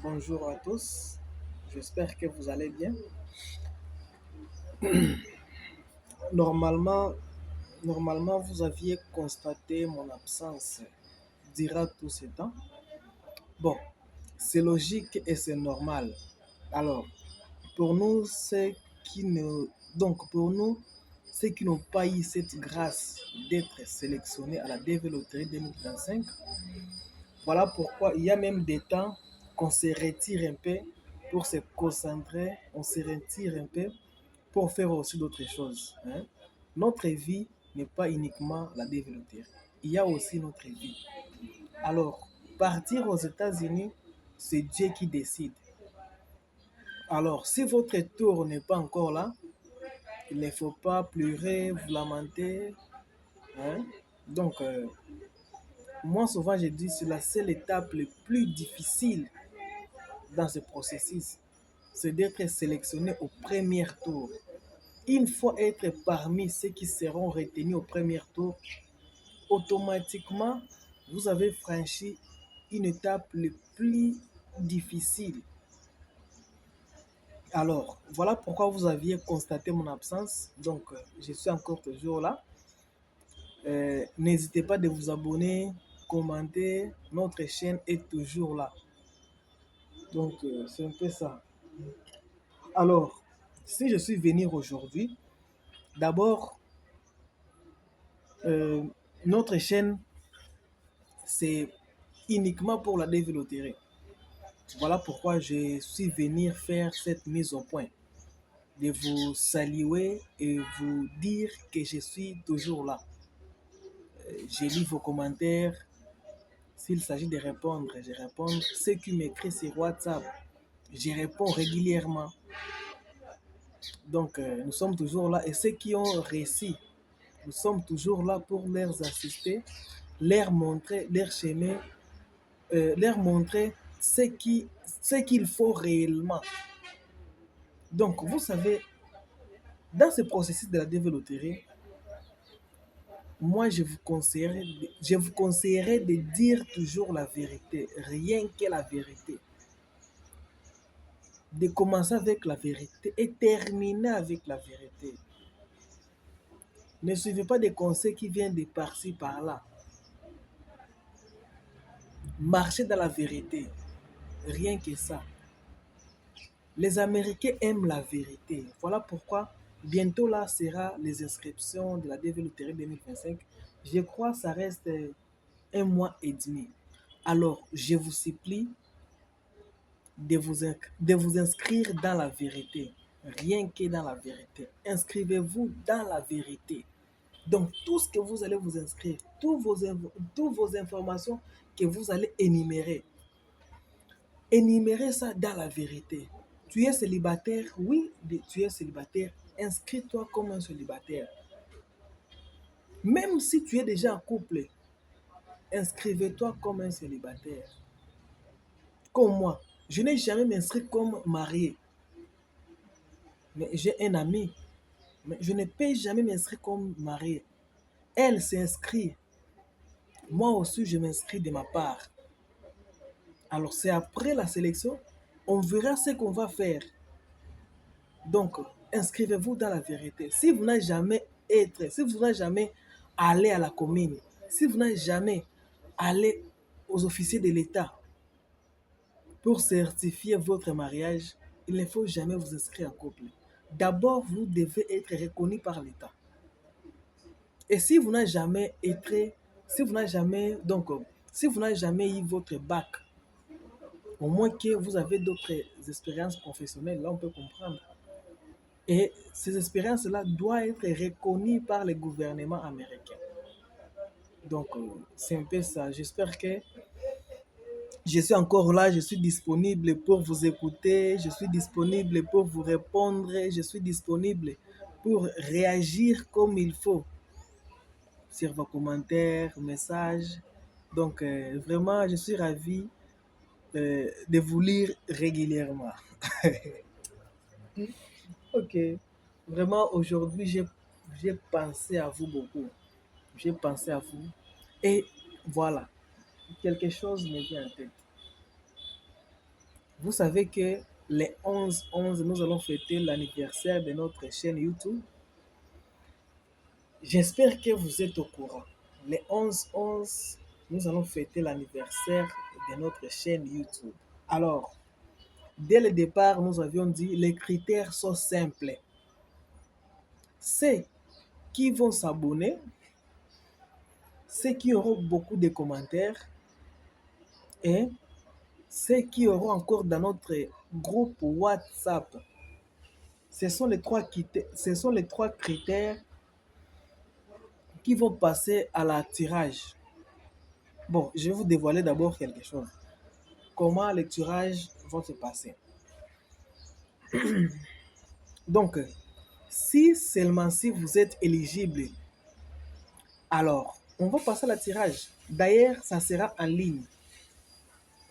Bonjour à tous, j'espère que vous allez bien. Normalement, normalement, vous aviez constaté mon absence durant tout ce temps. Bon, c'est logique et c'est normal. Alors, pour nous, qui ne, pour nous, ceux qui n'ont pas eu cette grâce d'être sélectionnés à la DV Loterie 2025, voilà pourquoi il y a même des temps qu'on se retire un peu pour se concentrer, on se retire un peu pour faire aussi d'autres choses, hein. Notre vie n'est pas uniquement la développer. Il y a aussi notre vie. Alors, partir aux États-Unis, c'est Dieu qui décide. Alors, si votre tour n'est pas encore là, il ne faut pas pleurer, vous lamenter, hein. Donc, moi, souvent, je dis, c'est la seule étape la plus difficile dans ce processus, c'est d'être sélectionné au premier tour. Une fois être parmi ceux qui seront retenus au premier tour, automatiquement, vous avez franchi une étape le plus difficile. Alors, voilà pourquoi vous aviez constaté mon absence. Donc, je suis encore toujours là. N'hésitez pas de vous abonner, commenter. Notre chaîne est toujours là. Donc, c'est un peu ça. Alors, si je suis venu aujourd'hui, d'abord, euh, notre chaîne, c'est uniquement pour la développer. Voilà pourquoi je suis venu faire cette mise au point, de vous saluer et vous dire que je suis toujours là. J'ai lu vos commentaires. S'il s'agit de répondre, je réponds. Ceux qui m'écrivent sur WhatsApp, je réponds régulièrement. Donc, nous sommes toujours là. Et ceux qui ont réussi, nous sommes toujours là pour leur assister, leur montrer leur chemin, leur montrer ce qu'il faut réellement. Donc, vous savez, dans ce processus de la développerie, moi, je vous conseillerais de dire toujours la vérité, rien que la vérité. De commencer avec la vérité et terminer avec la vérité. Ne suivez pas des conseils qui viennent de par-ci, par-là. Marchez dans la vérité, rien que ça. Les Américains aiment la vérité. Voilà pourquoi bientôt là sera les inscriptions de la DV 2025. Je crois que ça reste un mois et demi. Alors, je vous supplie de vous inscrire dans la vérité. Rien que dans la vérité. Inscrivez-vous dans la vérité. Donc, tout ce que vous allez vous inscrire, toutes vos informations que vous allez énumérer, énumérer ça dans la vérité. Tu es célibataire? Oui, tu es célibataire. Inscris-toi comme un célibataire. Même si tu es déjà en couple, inscrivez-toi comme un célibataire. Comme moi, je n'ai jamais m'inscrit comme marié. Mais j'ai un ami, mais je ne peux jamais m'inscrire comme marié. Elle s'inscrit. Moi aussi, je m'inscris de ma part. Alors, c'est après la sélection, on verra ce qu'on va faire. Donc, inscrivez-vous dans la vérité. Si vous n'avez jamais allé à la commune, si vous n'avez jamais allé aux officiers de l'État pour certifier votre mariage, il ne faut jamais vous inscrire en couple. D'abord, vous devez être reconnu par l'État. Et si vous n'avez jamais été, si vous n'avez jamais, donc, si vous n'avez jamais eu votre bac, au moins que vous avez d'autres expériences professionnelles, là on peut comprendre. Et ces expériences-là doivent être reconnues par le gouvernement américain. Donc, c'est un peu ça. J'espère que je suis encore là, je suis disponible pour vous écouter, je suis disponible pour vous répondre, je suis disponible pour réagir comme il faut sur vos commentaires, messages. Donc, vraiment, je suis ravi de vous lire régulièrement. Ok. Vraiment, aujourd'hui, j'ai pensé à vous beaucoup. J'ai pensé à vous. Et voilà, quelque chose me vient en tête. Vous savez que les 11-11, nous allons fêter l'anniversaire de notre chaîne YouTube. J'espère que vous êtes au courant. Les 11-11, nous allons fêter l'anniversaire de notre chaîne YouTube. Alors, dès le départ, nous avions dit les critères sont simples. Ceux qui vont s'abonner, ceux qui auront beaucoup de commentaires et ceux qui auront encore dans notre groupe WhatsApp. Ce sont les trois critères qui vont passer à la tirage. Bon, je vais vous dévoiler d'abord quelque chose. Comment les tirages vont se passer. Donc, si seulement si vous êtes éligible, alors on va passer à la tirage. D'ailleurs, ça sera en ligne.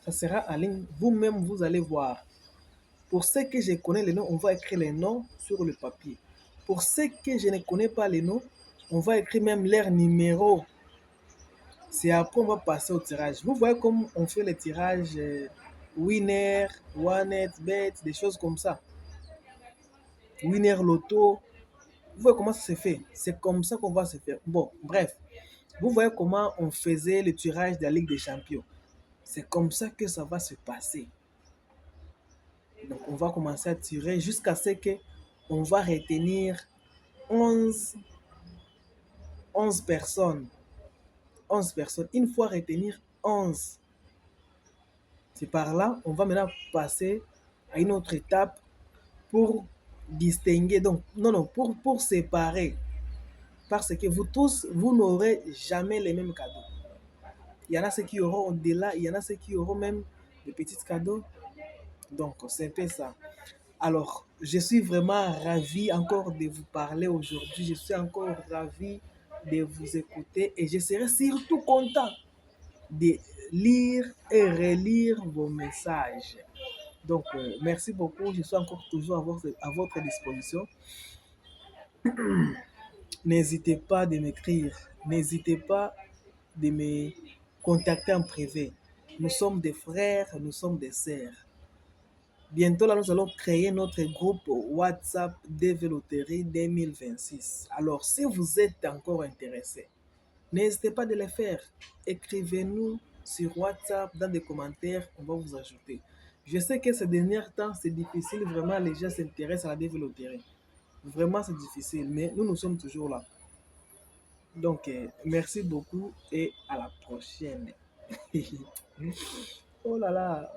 Ça sera en ligne. Vous-même, vous allez voir. Pour ceux que je connais les noms, on va écrire les noms sur le papier. Pour ceux que je ne connais pas les noms, on va écrire même leur numéro. C'est après on va passer au tirage. Vous voyez comme on fait les tirages Winner, Onenet, Bet, des choses comme ça. Winner Lotto. Vous voyez comment ça se fait. C'est comme ça qu'on va se faire. Bon, bref. Vous voyez comment on faisait le tirage de la Ligue des Champions. C'est comme ça que ça va se passer. Donc on va commencer à tirer jusqu'à ce que on va retenir 11, 11 personnes. 11 personnes. Une fois retenir 11, c'est par là, on va maintenant passer à une autre étape pour distinguer. Donc, non, pour séparer. Parce que vous tous, vous n'aurez jamais les mêmes cadeaux. Il y en a ceux qui auront au-delà, il y en a ceux qui auront même des petits cadeaux. Donc, c'est un peu ça. Alors, je suis vraiment ravi encore de vous parler aujourd'hui. Je suis encore ravi de vous écouter et je serai surtout content de lire et relire vos messages. Donc, merci beaucoup. Je suis encore toujours à votre disposition. N'hésitez pas de m'écrire. N'hésitez pas de me contacter en privé. Nous sommes des frères, nous sommes des sœurs. Bientôt, là, nous allons créer notre groupe WhatsApp Développerie 2026. Alors, si vous êtes encore intéressé, n'hésitez pas de le faire. Écrivez-nous sur WhatsApp dans des commentaires, on va vous ajouter. Je sais que ces derniers temps, c'est difficile, vraiment, les gens s'intéressent à la développerie. Vraiment, c'est difficile, mais nous sommes toujours là. Donc, merci beaucoup et à la prochaine. Oh là là.